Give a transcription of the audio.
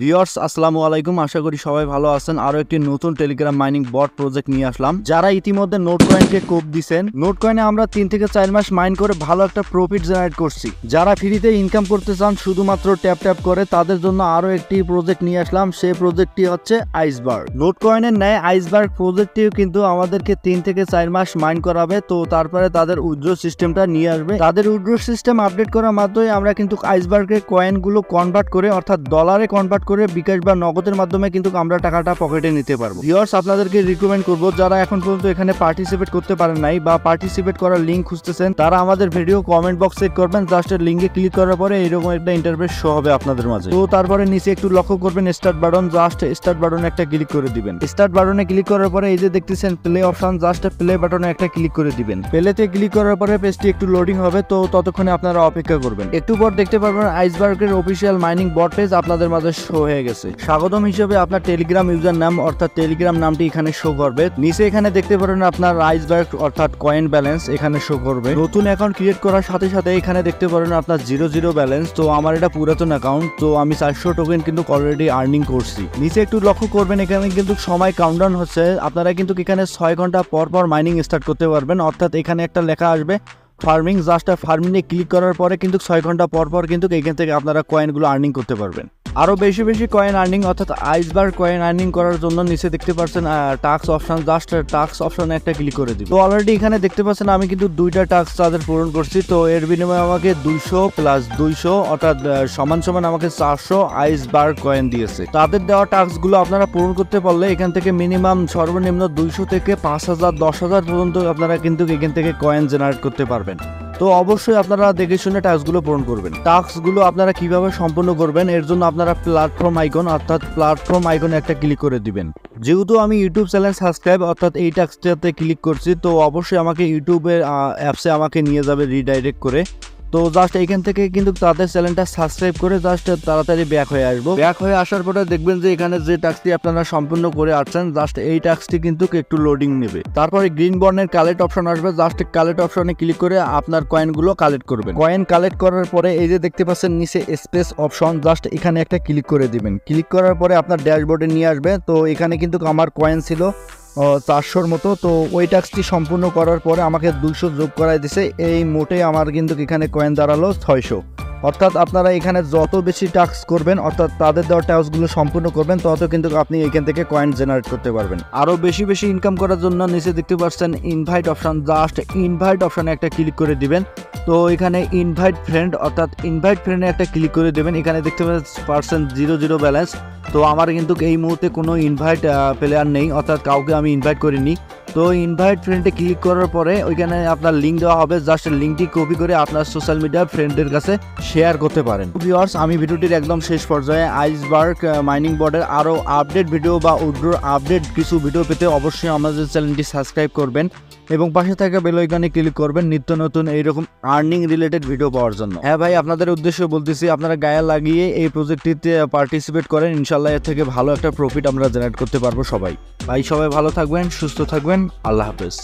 Viewers আসসালামু আলাইকুম, আশা করি সবাই ভালো আছেন। আরো একটি নতুন টেলিগ্রাম মাইনিং বট প্রজেক্ট নিয়ে আসলাম। যারা ইতিমধ্যে নোট কয়েনকে কোপ দিছেন, নোট কয়েনে আমরা 3 থেকে 4 মাস মাইন করে ভালো একটা প্রফিট জেনারেট করছি। যারা ফ্রিতে ইনকাম করতে চান শুধুমাত্র ট্যাপ ট্যাপ করে, তাদের জন্য আরো একটি প্রজেক্ট নিয়ে আসলাম। সেই প্রজেক্টটি হচ্ছে আইসবার্গ। নোট কয়েনের ন্যায় আইসবার্গ প্রজেক্টটিও কিন্তু আমাদেরকে 3 থেকে 4 মাস মাইন করাবে। তো তারপরে তাদের উইথড্র সিস্টেমটা নিয়ে আসবে। তাদের উইথড্র সিস্টেম আপডেট করার মাধ্যমে আমরা কিন্তু আইসবার্গের কয়েনগুলো কনভার্ট করে, অর্থাৎ ডলারে কনভার্ট করে বিকাশ বা নগদের মাধ্যমে কিন্তু আমরা টাকাটা পকেটে নিতে পারবো। ভিউয়ার্স, আপনাদেরকে রিকমেন্ড করব, যারা এখন পর্যন্ত এখানে পার্টিসিপেট করতে পারেন নাই বা পার্টিসিপেট করার লিঙ্ক খুঁজতেছেন, তারা আমাদের ভিডিও কমেন্ট বক্স চেক করবেন। জাস্ট লিঙ্কে ক্লিক করার পরে এরকম একটা ইন্টারফেস শো হবে আপনাদের মাঝে। তো তারপরে নিচে একটু লক্ষ্য করবেন স্টার্ট বাটন, জাস্ট স্টার্ট বাটনে একটা ক্লিক করে দিবেন। স্টার্ট বাটনে ক্লিক করার পরে এই যে দেখতেছেন প্লে অপশন, জাস্ট প্লে বাটনে একটা ক্লিক করে দিবেন। প্লেতে ক্লিক করার পরে পেজটি একটু লোডিং হবে, তো ততক্ষণে আপনারা অপেক্ষা করবেন। একটু পর দেখতে পারবেন আইসবার্গের অফিসিয়াল মাইনিং বট পেজ আপনাদের মাঝে শো হয়ে গেছে। স্বাগতম হিসেবে আপনার টেলিগ্রাম ইউজার নাম অর্থাৎ টেলিগ্রাম নামটি এখানে শো করবে। নিচে এখানে দেখতে পারেন আপনার আইসবার্গ অর্থাৎ কয়েন ব্যালেন্স এখানে শো করবে। নতুন অ্যাকাউন্ট ক্রিয়েট করার সাথে সাথে এখানে দেখতে পারেন আপনার 0 ব্যালেন্স। তো আমার এটা পুরাতন অ্যাকাউন্ট, তো আমি 400 টোকেন কিন্তু অলরেডি আর্নিং করছি। নিচে একটু লক্ষ্য করবেন, এখানে কিন্তু সময় কাউন্টডাউন হচ্ছে। আপনারা কিন্তু এখানে 6 ঘন্টা পর পর মাইনিং স্টার্ট করতে পারবেন। অর্থাৎ এখানে একটা লেখা আসবে ফার্মিং, জাস্ট ফার্মিংয়ে ক্লিক করার পরে কিন্তু 6 ঘন্টা পর পর কিন্তু এখান থেকে আপনারা কয়েনগুলো আর্নিং করতে পারবেন। আরো বেশি বেশি কয়েন আর্নিং অর্থাৎ আইসবার্গ কয়েন আর্নিং করার জন্য নিচে দেখতে পাচ্ছেন টাস্ক অপশন, জাস্ট টাস্ক অপশনে একটা ক্লিক করে দিন। তো অলরেডি এখানে দেখতে পাচ্ছেন আমি কিন্তু 2টা টাস্ক তাদের পূরণ করছি। তো এর বিনিময়ে আমাকে 200 প্লাস 200 অর্থাৎ সমান সমান আমাকে 400 আইসবার্গ কয়েন দিয়েছে। তাদের দেওয়া টাস্কগুলো আপনারা পূরণ করতে পারলে এখান থেকে মিনিমাম সর্বনিম্ন 200 থেকে 5000 10,000 পর্যন্ত আপনারা কিন্তু এখান থেকে কয়েন জেনারেট করতে পারবেন। তো অবশ্যই আপনারা দেখে শুনে টাস্কগুলো পূরণ করবেন। টাস্কগুলো আপনারা কিভাবে সম্পন্ন করবেন, এর জন্য আপনারা প্ল্যাটফর্ম আইকন অর্থাৎ প্ল্যাটফর্ম আইকনে একটা ক্লিক করে দিবেন। যেহেতু আমি ইউটিউব চ্যানেল সাবস্ক্রাইব অর্থাৎ এই টাস্কটাতে ক্লিক করছি, তো অবশ্যই আমাকে ইউটিউবের অ্যাপসে আমাকে নিয়ে যাবে রিডাইরেক্ট করে। তো জাস্ট এইখান থেকে কিন্তু তাদের চ্যানেলটা সাবস্ক্রাইব করে জাস্ট তাড়াতাড়ি ব্যাক হয়ে আসবো। ব্যাক হয়ে আসার পরে দেখবেন যে এখানে যে টাস্কটি আপনারা সম্পূর্ণ করে আসছেন, জাস্ট এই টাস্কটি কিন্তু একটু লোডিং নেবে। তারপরে গ্রিন বর্ণের কালেক্ট অপশন আসবে, জাস্ট কালেক্ট অপশনে ক্লিক করে আপনার কয়েনগুলো কালেক্ট করবেন। কয়েন কালেক্ট করার পরে এই যে দেখতে পাচ্ছেন নিচে স্পেস অপশন, জাস্ট এখানে একটা ক্লিক করে দিবেন। ক্লিক করার পরে আপনার ড্যাশবোর্ডে নিয়ে আসবে। তো এখানে কিন্তু আমার কয়েন ছিল 400-র মতো। তো ওই টাস্কটি সম্পূর্ণ করার পরে আমাকে 200 যোগ করাই দিছে। এই মোটে আমার কিন্তু এখানে কয়েন দাঁড়ালো 600। অর্থাৎ আপনারা এখানে যত বেশি টাস্ক করবেন অর্থাৎ তাদের দেওয়া টাস্কগুলো সম্পূর্ণ করবেন, তত কিন্তু আপনি এখান থেকে কয়েন জেনারেট করতে পারবেন। আরও বেশি বেশি ইনকাম করার জন্য নিচে দেখতে পাচ্ছেন ইনভাইট অপশন, জাস্ট ইনভাইট অপশনে একটা ক্লিক করে দিবেন। তো এখানে ইনভাইট ফ্রেন্ড অর্থাৎ ইনভাইট ফ্রেন্ডে একটা ক্লিক করে দেবেন। এখানে দেখতে পাচ্ছেন 0 ব্যালেন্স। তো আমার কিন্তু এই মুহূর্তে কোনো ইনভাইট প্লেয়ার নেই, অর্থাৎ কাউকে আমি ইনভাইট করিনি। তো ইনভাইট ফ্রেন্ডে ক্লিক করার পরে ওইখানে আপনার লিঙ্ক দেওয়া হবে, জাস্ট লিঙ্কটি কপি করে আপনার সোশ্যাল মিডিয়া ফ্রেন্ডদের কাছে শেয়ার করতে পারেন। ভিউয়ার্স, আমি ভিডিওটির একদম শেষ পর্যায়ে আইসবার্গ মাইনিং বটের আরও আপডেট ভিডিও বা উইথড্র আপডেট কিছু ভিডিও পেতে অবশ্যই আমাদের চ্যানেলটি সাবস্ক্রাইব করবেন এবং পাশে থাকা বেল আইকনে ক্লিক করবেন নিত্য নতুন এইরকম আর্নিং রিলেটেড ভিডিও পাওয়ার জন্য। হ্যাঁ ভাই, আপনাদের উদ্দেশ্যে বলতেছি, আপনারা গায়ে লাগিয়ে এই প্রজেক্টটিতে পার্টিসিপেট করেন। ইনশাল্লাহ এর থেকে ভালো একটা প্রফিট আমরা জেনারেট করতে পারবো সবাই। ভাই সবাই ভালো থাকবেন, সুস্থ থাকবেন, আল্লাহ হাফেজ।